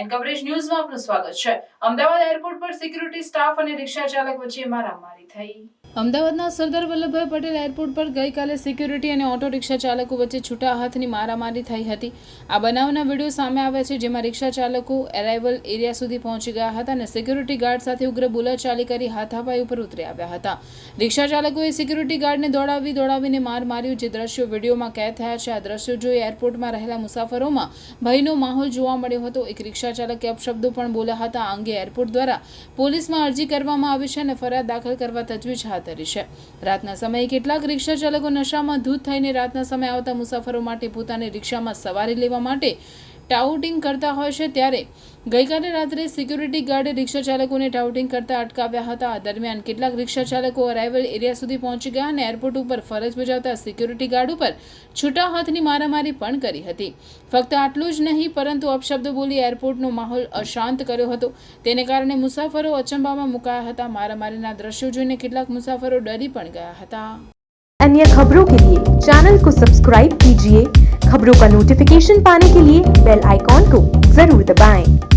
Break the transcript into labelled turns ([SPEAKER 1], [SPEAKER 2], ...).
[SPEAKER 1] And coverage ન્યૂઝમાં આપનું સ્વાગત છે। અમદાવાદ એરપોર્ટ પર સિક્યુરિટી સ્ટાફ અને રિક્ષા ચાલક વચ્ચે મારામારી થઈ। અમદાવાદના સરદાર વલ્લભભાઈ પટેલ એરપોર્ટ પર ગઈકાલે સિક્યુરિટી અને ઓટો રિક્ષા ચાલકો વચ્ચે છૂટા હાથની મારામારી થઈ હતી। આ બનાવના વિડીયો સામે આવ્યા છે, જેમાં રિક્ષા ચાલકો એરાઇવલ એરિયા સુધી પહોંચી ગયા હતા અને સિક્યુરિટી ગાર્ડ સાથે ઉગ્ર બોલાચાલી કરી હાથાપાઈ ઉપર ઉતરી આવ્યા હતા। રિક્ષા ચાલકોએ સિક્યુરિટી ગાર્ડને દોડાવીને માર માર્યો, જે દ્રશ્યો વિડીયોમાં કેદ થયા છે। આ દ્રશ્યો જોઈ એરપોર્ટમાં રહેલા મુસાફરોમાં ભયનો માહોલ જોવા મળ્યો હતો। એક રિક્ષા ચાલકે અપશબ્દો પણ બોલ્યા હતા। આ અંગે એરપોર્ટ દ્વારા પોલીસમાં અરજી કરવામાં આવી છે અને ફરિયાદ દાખલ કરવા તજવીજ હાથ ધરી છે। રાતના સમયે કેટલાક રિક્ષા ચાલકો નશામાં ધૂત થઈને રાતના સમયે આવતા મુસાફરો માટે પોતાની રિક્ષામાં સવારી લેવા માટે ટાઉટિંગ કરતા હોય છે, ત્યારે ગઈકાલે રાત્રે સિક્યુરિટી ગાર્ડે રિક્ષા ચાલકોને ટાઉટિંગ કરતા અટકાવ્યા હતા। આ દરમિયાન કેટલાક રિક્ષા ચાલકો અરાઇવલ એરિયા સુધી પહોંચી ગયા અને એરપોર્ટ ઉપર ફરજ બજાવતા સિક્યુરિટી ગાર્ડ ઉપર છૂટા હાથની મારામારી પણ કરી હતી। ફક્ત આટલું જ નહીં, પરંતુ અપશબ્દો બોલી એરપોર્ટનો માહોલ અશાંત કર્યો હતો। તેને કારણે મુસાફરો અચંબામાં મુકાયા હતા। મારામારીના દ્રશ્યો જોઈને કેટલાક મુસાફરો ડરી પણ ગયા હતા।
[SPEAKER 2] अन्य खबरों के लिए चैनल को सब्सक्राइब कीजिए। खबरों का नोटिफिकेशन पाने के लिए बेल आइकॉन को जरूर दबाएं।